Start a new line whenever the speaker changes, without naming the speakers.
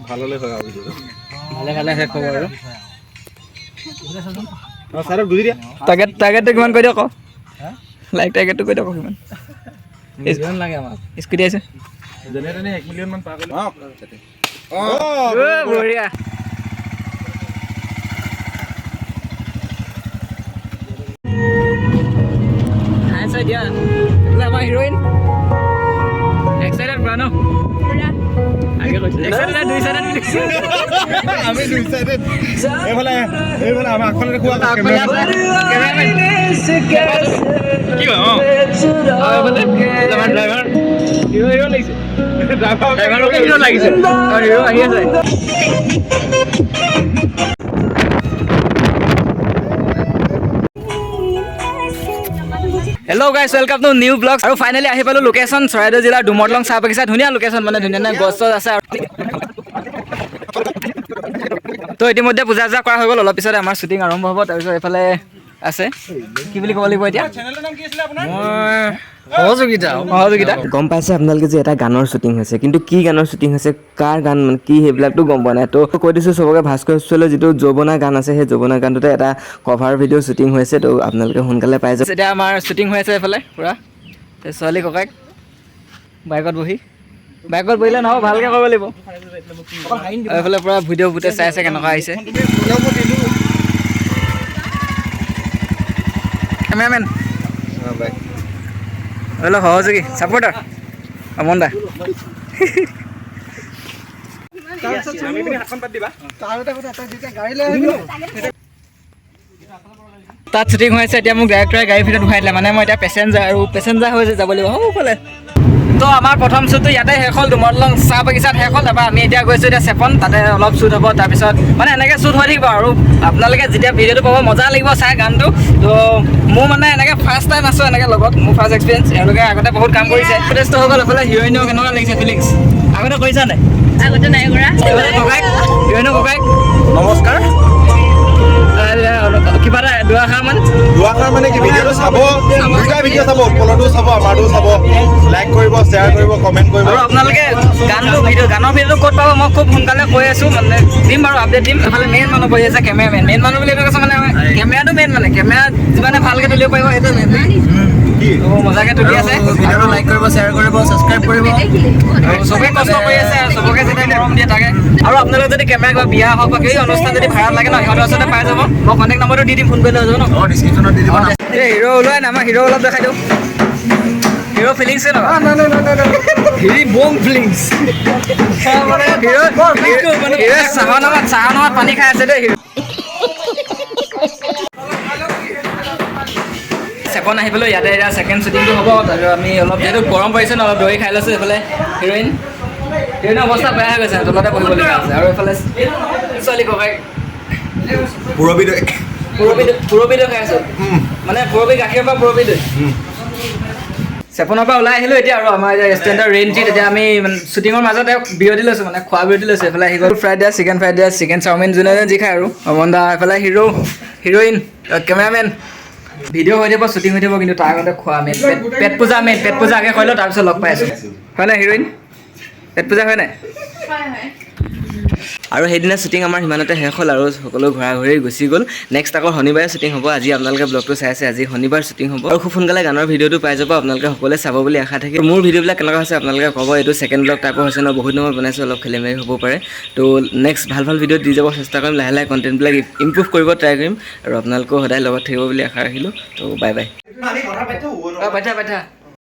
ভাললে হয় আৰু
ভালে শেষ হ'ব আৰু
ছাৰক দুই দিয়া
টাৰ্গেটটো কিমান কৈ দিয়ক আকৌ লাইক টাৰ্গেটটো কৈ দিয়ক কিমান
মিলিয়ন লাগে আমাক
স্কুটি আছে
যেনে তেনে 1 মিলিয়ন মান পাৰ কৰিলে
বঢ়িয়া দিয়া এইফালে আমাৰ হিৰোইন এক্সাইটেড পুৰা ন আগে কৈছে এক্সাইটেড দুই সাইডেড
আমি দুই সাইডেড এইফালে আমাৰ আগফালে দেখুৱা
কেমেৰামেন কি হয় এইফালে আমাৰ ড্ৰাইভাৰ হিৰো লাগিছে ড্ৰাইভাৰকে হিৰো লাগিছে আৰু হিৰো আহি আছে hello' guys welcome to new blog আৰু ফাইনেলি আহি পালোঁ লোকেশ্যন চৰাইদেউ জিলাৰ ডুমৰদলং চাহ বাগিচা ধুনীয়া লোকেশ্যন মানে ধুনীয়া গছ চছ আছে আৰু তো ইতিমধ্যে পূজা চূজা কৰা হৈ গ'ল অলপ পিছত আমাৰ শ্বুটিং আৰম্ভ হ'ব তাৰপিছত এইফালে আছে কি বুলি ক'ব লাগিব এতিয়া সহযোগিতা
গম পাইছে আপোনালোকে যে এটা গানৰ শ্বুটিং হৈছে কিন্তু কি গানৰ শ্বুটিং হৈছে কাৰ গান মানে কি সেইবিলাকতো গম পোৱা নাই তো কৈ দিছোঁ চবকে ভাস্কৰ ষ্টুডিঅ'ৰ যিটো যৌৱনা গান আছে সেই যৌৱনা গানটোতে এটা কভাৰ ভিডিঅ' শ্বুটিং হৈছে তো আপোনালোকে সোনকালে পাই যাব
এতিয়া আমাৰ শ্বুটিং হৈ আছে এইফালে পূৰা ছোৱালী ককাইক বাইকত বহিলে নহ'ব ভালকৈ কৰিব লাগিব এইফালে পূৰা ভিডিঅ' ফুটেজ চাই আছে কেনেকুৱা আহিছে কেমেৰামেন হেল্ল' সহযোগী ছাপোৰ্টাৰ অমন দা তাত শ্বুটিং হৈ আছে এতিয়া মোক ডাইৰেক্টৰে গাড়ীৰ ভিতৰত উঠাই দিলে মানে মই এতিয়া পেচেঞ্জাৰ হৈ যাব লাগিব সকলে তো আমাৰ প্ৰথম শ্বুটটো ইয়াতে শেষ হ'ল ডুমৰদলং চাহ বাগিচাত শেষ হ'ল তাৰপৰা আমি এতিয়া গৈছোঁ এতিয়া চেপন তাতে অলপ শ্বুট হ'ব তাৰপিছত মানে এনেকৈ শ্বুট হৈ থাকিব আৰু আপোনালোকে যেতিয়া ভিডিঅ'টো পাব মজা লাগিব চাই গানটো তো মোৰ মানে এনেকৈ ফাৰ্ষ্ট টাইম আছোঁ এনেকৈ লগত মোৰ ফাৰ্ষ্ট এক্সপিৰিয়েঞ্চ এওঁলোকে আগতে বহুত কাম কৰিছে ফুটেজটো হৈ গ'ল এইফালে হিৰইনও কেনেকুৱা লাগিছে ফিলিংছ আগতে কৰিছা নাই
আগতে নাই কৰা
এইফালে ককাইক হিৰইনৰ ককাইক
নমস্কাৰ
কিবা এটা দুআষাৰ
মানে কি ভিডিঅ'টো চাব দুটা ভিডিঅ' চাব উৎপলটো চাব আমাৰটো চাব লাইক কৰিব শ্বেয়াৰ কৰিব কমেণ্ট কৰিব
আৰু আপোনালোকে গানৰ ভিডিঅ'টো ক'ত পাব মই খুব সোনকালে কৈ আছোঁ মানে দিম বাৰু আপডেট দিম এইফালে মেইন মানুহ বহি আছে কেমেৰামেন মেইন মানুহ বুলি কৈছে মানে কেমেৰাটো মেইন মানে কেমেৰা যিমানে ভালকৈ তুলিব পাৰিব সেইটো মেইন মজাকৈ তুলি আছে ভিডিঅ'টো লাইক কৰিব শ্বেয়াৰ কৰিব ছাবস্ক্ৰাইব কৰিব আৰু চবেই কষ্ট কৰি আছে আৰু চবকে যেতিয়া মৰম দিয়ে তাকে আৰু আপোনালোকে যদি কেমেৰা কিবা বিয়া হওক বা কিবা অনুষ্ঠান যদি ভাড়াত লাগে ন সিহঁতৰ ওচৰতে পাই যাব মই কণ্টেক্ট নম্বৰটো দি দিম ফোন কৰি লৈ যাব ন
ডিছক্ৰিপশ্যনত দি দিব
হিৰো ওলোৱাই নাই আমাৰ হিৰো অলপ দেখাই দিওঁ হিৰো ফিলিংছে নহয় হিৰি বম ফিলিংছ হিৰো চাহৰ নামত পানী খাই আছে দেই হিৰো চেপন আহি পেলাই ইয়াতে এতিয়া ছেকেণ্ড শ্বুটিংটো হ'ব তাৰপিছত আমি অলপ যিহেতু গৰম পৰিছে ন অলপ দৈ খাই লৈছোঁ এইফালে হিৰইনৰ অৱস্থা বেয়া হৈ গৈছে তলতে বহিবলগীয়া আছে আৰু এইফালে ছোৱালী ককাই
পুৰবী দৈ
খাই আছোঁ মানে পুৰবী গাখীৰৰ পৰা পুৰবী দৈ চেপনৰ পৰা ওলাই আহিলোঁ এতিয়া আৰু আমাৰ এতিয়া ৰেষ্টুৰেণ্টৰ ৰেইনটিত এতিয়া আমি শ্বুটিঙৰ মাজতে বিৰতি লৈছোঁ মানে খোৱা বিৰতি লৈছোঁ এইফালে আহি গ'ল ফ্ৰাইড ৰাইচ চিকেন চাওমিন যোনে যি খায় আৰু অমন দা এইফালে হিৰইন কেমেৰামেন ভিডিঅ' হৈ থাকিব শ্বুটিং হৈ থাকিব কিন্তু তাৰ আগতে খোৱা মেইন পেট পূজা আগে কৰিলোঁ তাৰপিছত লগ পাই আছোঁ হয় নাই হিৰইন পেট পূজা হয় নাই
আৰু সেইদিনা শ্বুটিং আমাৰ সিমানতে শেষ হ'ল আৰু সকলো ঘূৰা ঘূৰি গুচি গ'ল নেক্সট আকৌ শনিবাৰে শ্বুটিং হ'ব আজি আপোনালোকে ব্লগটো চাই আছে আজি শনিবাৰ শ্বুটিং হ'ব আৰু খুব সোনকালে গানৰ ভিডিঅ'টো পাই যাব আপোনালোকে সকলোৱে চাব বুলি আশা থাকে মোৰ ভিডিঅ'বিলাক কেনেকুৱা হৈছে আপোনালোকে ক'ব এইটো ছেকেণ্ড ব্লগ টাইপৰ হৈছে ন বহুত দিনৰ বনাইছোঁ অলপ খেলি মেলি হ'ব পাৰে তো নেক্সট ভাল ভিডিঅ' দি যাব চেষ্টা কৰিম লাহে লাহে কণ্টেণ্টবিলাক ইম্প্ৰুভ কৰিব ট্ৰাই কৰিম আৰু আপোনালোকেও সদায় লগত থাকিব বুলি আশা ৰাখিলোঁ তো বাই বাই